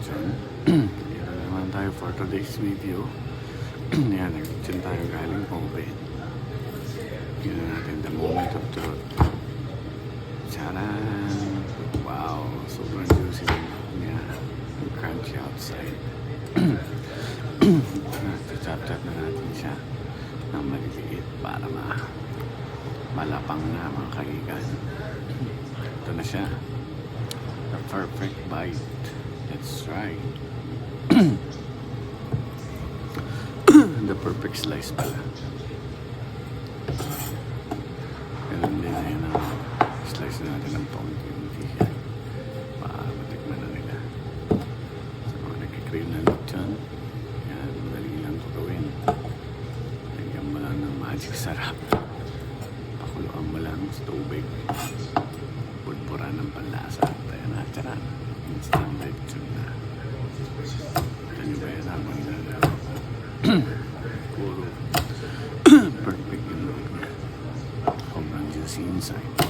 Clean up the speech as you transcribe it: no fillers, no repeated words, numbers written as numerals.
lechon. Dito naman tayo for today's video. Yan, nag-lechon tayo galing Kobe. Yun na natin the moment of truth. Charan! Wow! Sobrang juicy niya. Crunchy outside. Chop-chop na natin siya ng maliliit para malapang na mga kaigan. Ito na siya. The perfect bite. Let's try. The perfect slice pala. Ganun din na yun ang slice natin ng paunti-unti yan para matikman na nila. Sa mga nagkikrave na lechon, yan, madali lang ito gawin. Lagyan mo lang ng magic sarap. Pakuluan mo lang sa tubig. Pulpura ng panlasa. Tayo na, tara. Instant lechon na. Ito nyo ba yan habang puro perfect yung loob niya. Sobrang juicy inside.